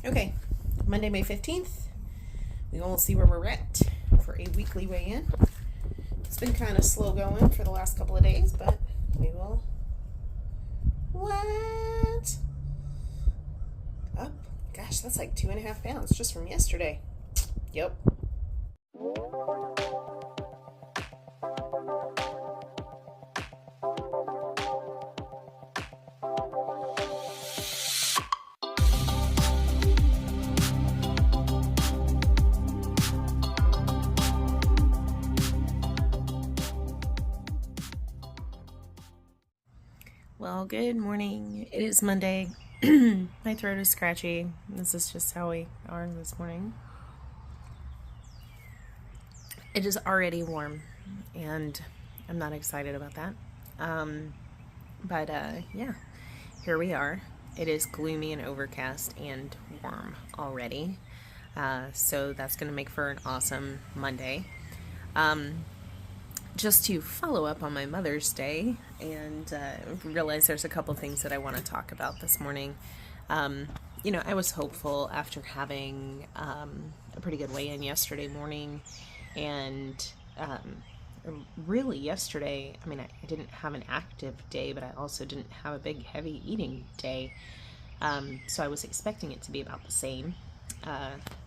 Okay, Monday, May 15th. We will see where we're at for a weekly weigh-in. It's been kind of slow going for the last couple of days, but we will. What? Up? Gosh, that's like 2.5 pounds just from yesterday. Yep. Well, good morning. It is Monday. My throat is scratchy. This is just how we are this morning. It is already warm, and I'm not excited about that. But yeah, here we are. It is gloomy and overcast and warm already. So that's going to make for an awesome Monday. Just to follow up on my Mother's Day and realize there's a couple things that I want to talk about this morning. I was hopeful after having a pretty good weigh-in yesterday morning, and really yesterday, I didn't have an active day, but I also didn't have a big heavy eating day. So I was expecting it to be about the same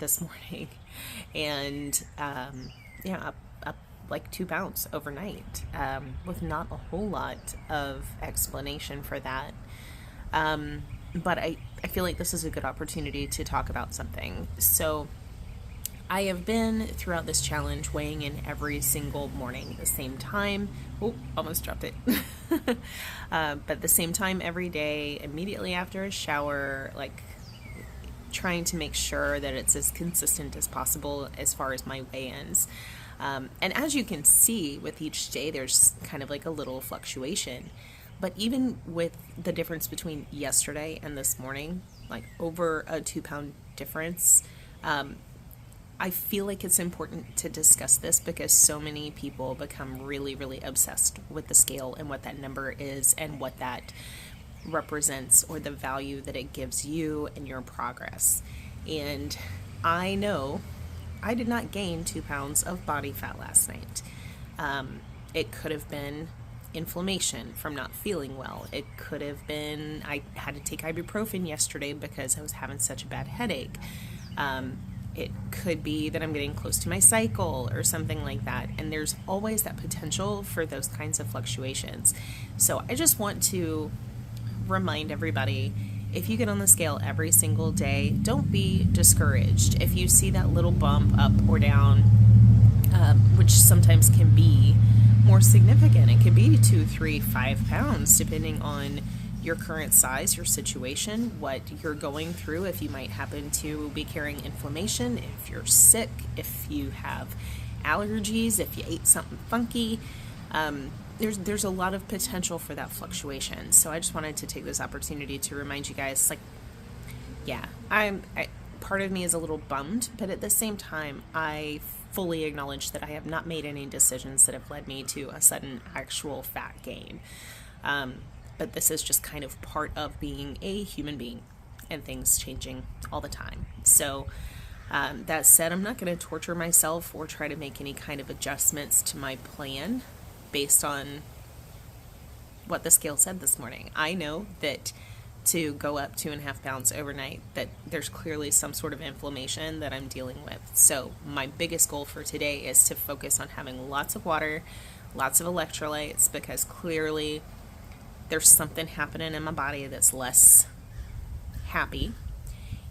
this morning, and up like 2 pounds overnight, with not a whole lot of explanation for that. But I feel like this is a good opportunity to talk about something. So I have been throughout this challenge weighing in every single morning at the same time. Oh, almost dropped it. But the same time every day, immediately after a shower, like trying to make sure that it's as consistent as possible as far as my weigh-ins. And as you can see with each day, there's kind of like a little fluctuation. But even with the difference between yesterday and this morning, like over a 2-pound difference, I feel like it's important to discuss this because so many people become really, really obsessed with the scale and what that number is and what that represents or the value that it gives you and your progress. And I know I did not gain 2 pounds of body fat last night. It could have been inflammation from not feeling well. It could have been I had to take ibuprofen yesterday because I was having such a bad headache. It could be that I'm getting close to my cycle or something like that. And there's always that potential for those kinds of fluctuations. So I just want to remind everybody, if you get on the scale every single day, don't be discouraged. If you see that little bump up or down, which sometimes can be more significant, it can be 2, 3, 5 pounds, depending on your current size, your situation, what you're going through, if you might happen to be carrying inflammation, if you're sick, if you have allergies, if you ate something funky. There's a lot of potential for that fluctuation. So I just wanted to take this opportunity to remind you guys, part of me is a little bummed, but at the same time, I fully acknowledge that I have not made any decisions that have led me to a sudden actual fat gain. But this is just kind of part of being a human being and things changing all the time. So that said, I'm not going to torture myself or try to make any kind of adjustments to my plan based on what the scale said this morning. I know that to go up 2.5 pounds overnight, that there's clearly some sort of inflammation that I'm dealing with. So my biggest goal for today is to focus on having lots of water, lots of electrolytes, because clearly there's something happening in my body that's less happy.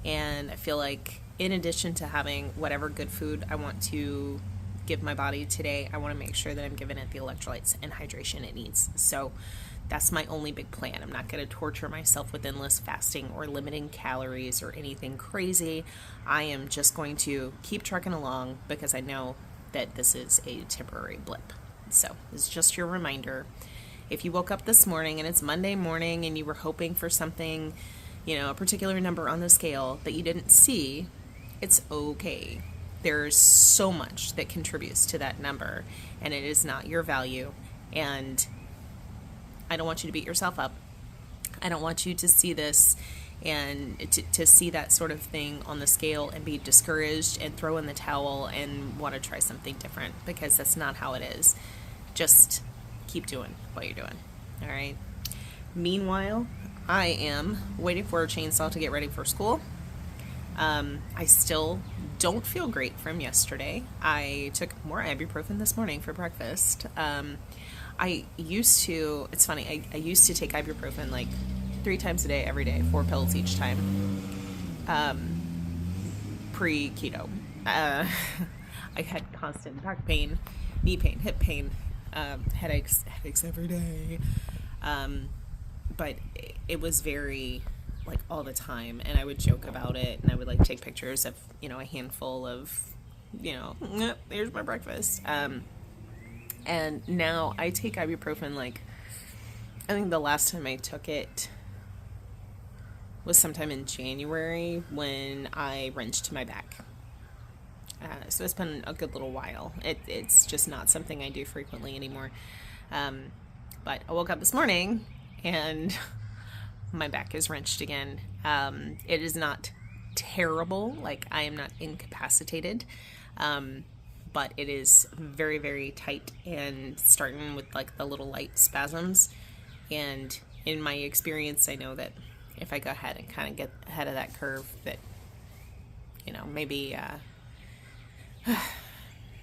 And I feel like in addition to having whatever good food I want to give my body today, I want to make sure that I'm giving it the electrolytes and hydration it needs. So that's my only big plan. I'm not going to torture myself with endless fasting or limiting calories or anything crazy. I am just going to keep trucking along because I know that this is a temporary blip. So it's just your reminder. If you woke up this morning and it's Monday morning and you were hoping for something, a particular number on the scale that you didn't see, it's okay. There's so much that contributes to that number, and it is not your value. And I don't want you to beat yourself up. I don't want you to see this And to see that sort of thing on the scale and be discouraged and throw in the towel and want to try something different, because that's not how it is. Just keep doing what you're doing. All right. Meanwhile, I am waiting for a chainsaw to get ready for school. I still don't feel great from yesterday. I took more ibuprofen this morning for breakfast. It's funny, I used to take ibuprofen like 3 times a day, every day, 4 pills each time, pre-keto. I had constant back pain, knee pain, hip pain, headaches every day. But it was very, like, all the time, and I would joke about it, and I would, like, take pictures of, a handful of, here's my breakfast. And now I take ibuprofen, like, I think the last time I took it was sometime in January when I wrenched my back. So it's been a good little while. It's just not something I do frequently anymore. But I woke up this morning and my back is wrenched again. It is not terrible. Like, I am not incapacitated. But it is very, very tight and starting with, like, the little light spasms. And in my experience, I know that if I go ahead and kind of get ahead of that curve, that,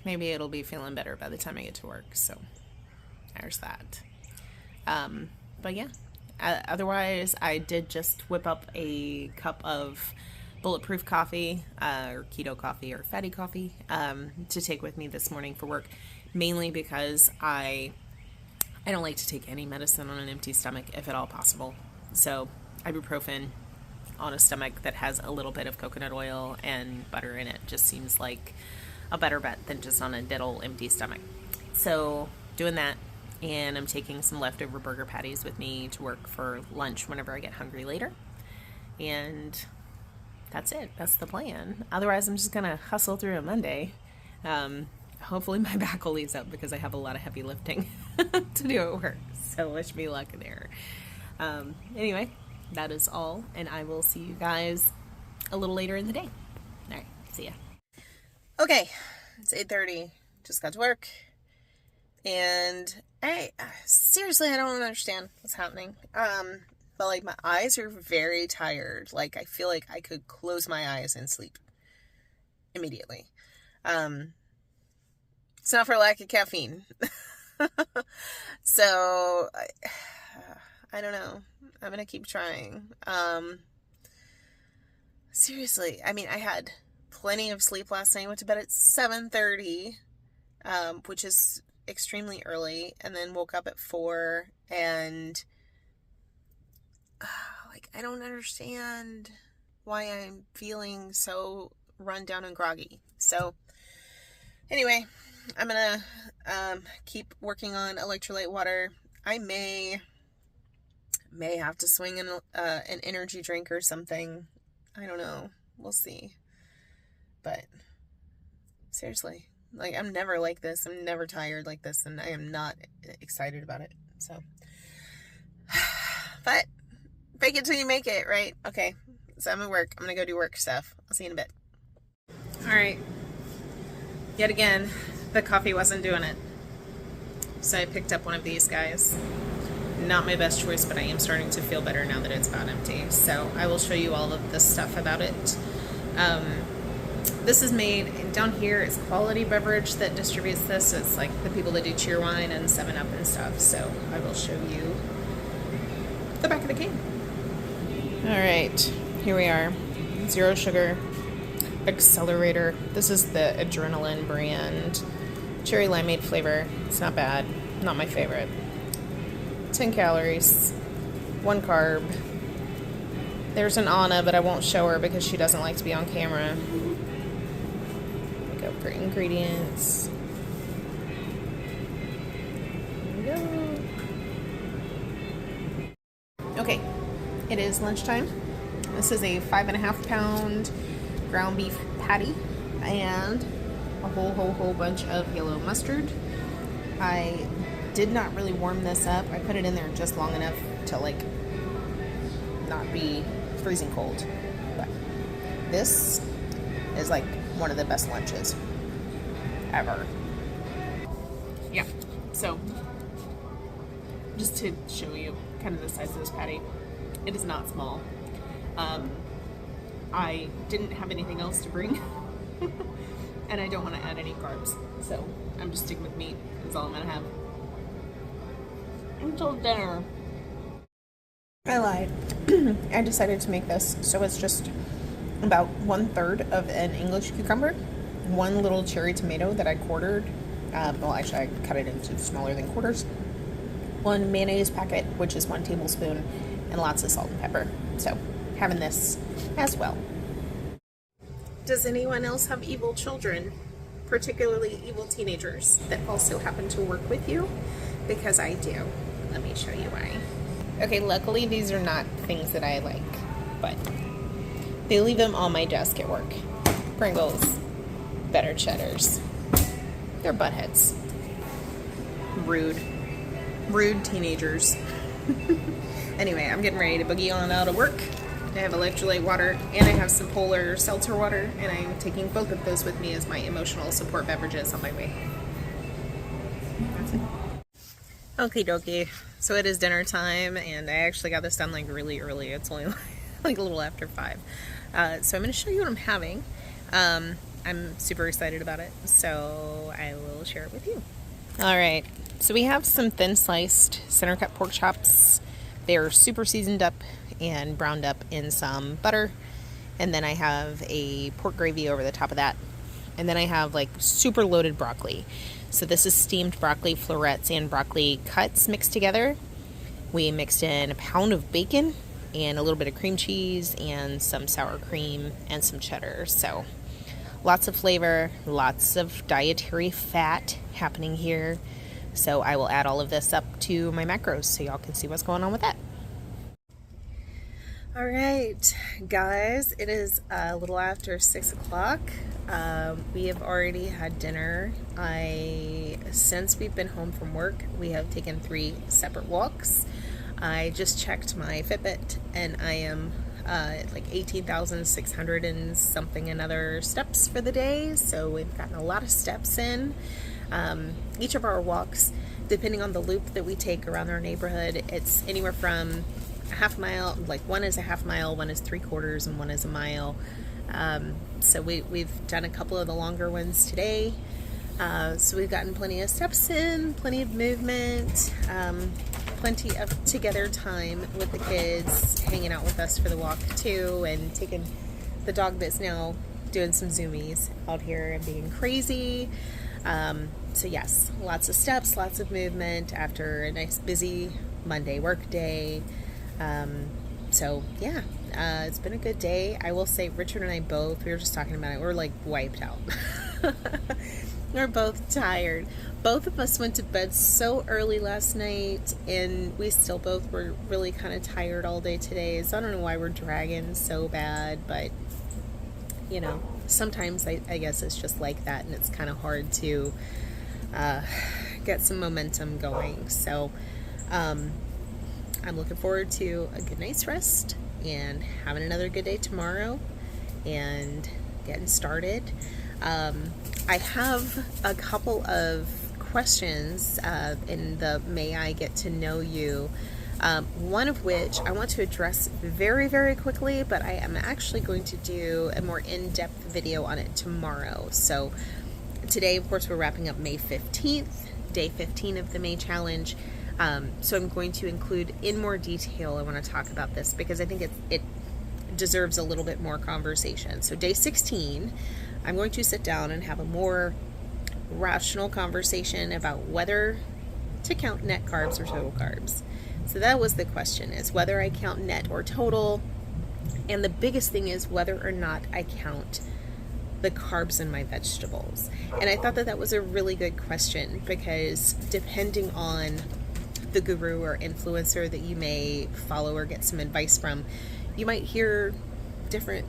maybe it'll be feeling better by the time I get to work. So there's that. But yeah, otherwise I did just whip up a cup of bulletproof coffee, or keto coffee, or fatty coffee, to take with me this morning for work, mainly because I don't like to take any medicine on an empty stomach, if at all possible. So ibuprofen on a stomach that has a little bit of coconut oil and butter in it just seems like a better bet than just on a dead old empty stomach. So doing that, and I'm taking some leftover burger patties with me to work for lunch whenever I get hungry later. And that's it. That's the plan. Otherwise, I'm just going to hustle through a Monday. Hopefully my back will ease up because I have a lot of heavy lifting to do at work. So wish me luck there. Anyway, that is all, and I will see you guys a little later in the day. All right, see ya. Okay, it's 8:30. Just got to work, and I don't understand what's happening. But, like, my eyes are very tired. Like, I feel like I could close my eyes and sleep immediately. It's not for lack of caffeine. So, I don't know. I'm going to keep trying. Seriously, I mean, I had plenty of sleep last night. I went to bed at 7:30, which is extremely early, and then woke up at 4, and I don't understand why I'm feeling so run down and groggy. So anyway, I'm gonna keep working on electrolyte water. I may have to swing an energy drink or something. I don't know. We'll see. But seriously, like, I'm never like this. I'm never tired like this, and I am not excited about it. So, but fake it till you make it, right? Okay, so I'm at work. I'm gonna go do work stuff. I'll see you in a bit. All right. Yet again, the coffee wasn't doing it. So I picked up one of these guys. Not my best choice, but I am starting to feel better now that it's about empty. So I will show you all of this stuff about it. This is made down here. It's Quality Beverage that distributes this. So it's like the people that do Cheerwine and 7-Up and stuff. So I will show you the back of the can. All right, here we are. Zero sugar accelerator. This is the Adrenaline brand. Cherry limeade flavor. It's not bad. Not my favorite. 10 calories. 1 carb. There's an Anna, but I won't show her because she doesn't like to be on camera. Go for ingredients. Here we go. Okay, it is lunchtime. This is a 5.5 pound ground beef patty and a whole bunch of yellow mustard. I did not really warm this up. I put it in there just long enough to, like, not be freezing cold. But this is like one of the best lunches ever. Yeah, so just to show you kind of the size of this patty, it is not small. I didn't have anything else to bring, and I don't want to add any carbs, so I'm just sticking with meat. That's all I'm gonna have until dinner. I lied. I decided to make this so it's just about 1/3 of an English cucumber, one little cherry tomato that I quartered. Well, actually, I cut it into smaller than quarters. One mayonnaise packet, which is 1 tablespoon, and lots of salt and pepper. So, having this as well. Does anyone else have evil children, particularly evil teenagers, that also happen to work with you? Because I do. Let me show you why. Okay, luckily these are not things that I like, but they leave them on my desk at work. Pringles, better cheddars. They're buttheads. Rude teenagers. Anyway, I'm getting ready to boogie on out of work. I have electrolyte water and I have some polar seltzer water, and I'm taking both of those with me as my emotional support beverages on my way. That's it. Okie dokie. So it is dinner time, and I actually got this done like really early. It's only like a little after 5. So I'm going to show you what I'm having. I'm super excited about it, so I will share it with you. All right. So we have some thin sliced center cut pork chops. They're super seasoned up and browned up in some butter. And then I have a pork gravy over the top of that. And then I have like super loaded broccoli. So this is steamed broccoli florets and broccoli cuts mixed together. We mixed in a pound of bacon and a little bit of cream cheese and some sour cream and some cheddar. So lots of flavor, lots of dietary fat happening here. So I will add all of this up to my macros so y'all can see what's going on with that. All right, guys, it is a little after 6 o'clock. We have already had dinner. Since we've been home from work, we have taken 3 separate walks. I just checked my Fitbit, and I am like 18,600 and something another steps for the day. So we've gotten a lot of steps in. Each of our walks, depending on the loop that we take around our neighborhood, it's anywhere from a half mile, like one is a half mile, one is 3/4, and one is a mile. So we've done a couple of the longer ones today. So we've gotten plenty of steps in, plenty of movement, plenty of together time with the kids, hanging out with us for the walk too, and taking the dog that's now doing some zoomies out here and being crazy. So yes, lots of steps, lots of movement after a nice busy Monday work day. So yeah, it's been a good day. I will say Richard and I both, we were just talking about it, we're like wiped out. We're both tired. Both of us went to bed so early last night, and we still both were really kind of tired all day today. So I don't know why we're dragging so bad, but you know, sometimes I guess it's just like that, and it's kind of hard to get some momentum going. So I'm looking forward to a good night's rest and having another good day tomorrow and getting started. I have a couple of questions in the May I Get to Know You, one of which I want to address very, very quickly, but I am actually going to do a more in-depth video on it tomorrow. So today, of course, we're wrapping up May 15th, day 15 of the May Challenge. So I'm going to include in more detail, I want to talk about this because I think it deserves a little bit more conversation. So day 16, I'm going to sit down and have a more rational conversation about whether to count net carbs or total carbs. So that was the question, is whether I count net or total. And the biggest thing is whether or not I count the carbs in my vegetables. And I thought that that was a really good question because depending on the guru or influencer that you may follow or get some advice from, you might hear different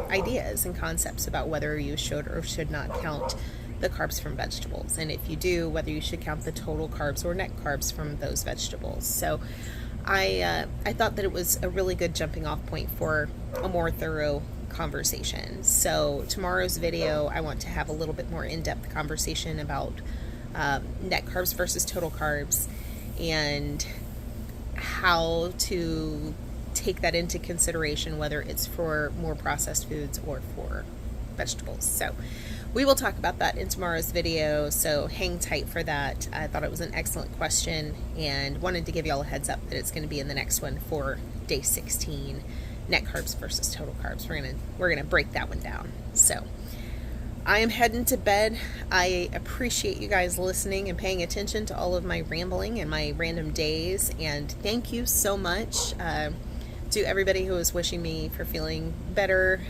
ideas and concepts about whether you should or should not count the carbs from vegetables, and if you do, whether you should count the total carbs or net carbs from those vegetables. So I thought that it was a really good jumping off point for a more thorough conversation. So tomorrow's video, I want to have a little bit more in-depth conversation about net carbs versus total carbs, and how to take that into consideration, whether it's for more processed foods or for vegetables. So we will talk about that in tomorrow's video, so hang tight for that. I thought it was an excellent question and wanted to give y'all a heads up that it's going to be in the next one for day 16, net carbs versus total carbs. We're gonna break that one down. So I am heading to bed. I appreciate you guys listening and paying attention to all of my rambling and my random days, and thank you so much to everybody who was wishing me for feeling better.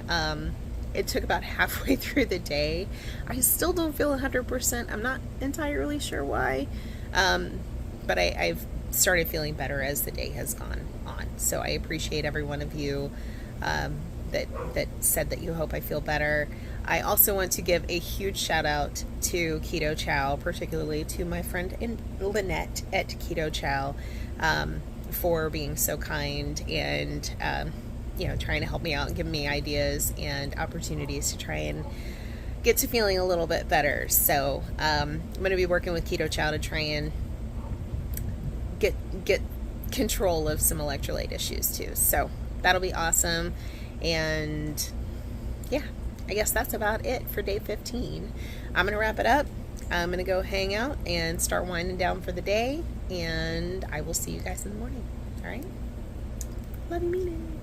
It took about halfway through the day. I still don't feel 100%. I'm not entirely sure why, but I've started feeling better as the day has gone on. So I appreciate every one of you that said that you hope I feel better. I also want to give a huge shout out to Keto Chow, particularly to my friend Lynette at Keto Chow, for being so kind and trying to help me out and give me ideas and opportunities to try and get to feeling a little bit better. So I'm going to be working with Keto Chow to try and get control of some electrolyte issues too. So that'll be awesome. And yeah, I guess that's about it for day 15. I'm going to wrap it up. I'm going to go hang out and start winding down for the day, and I will see you guys in the morning. All right? Love you, mean it.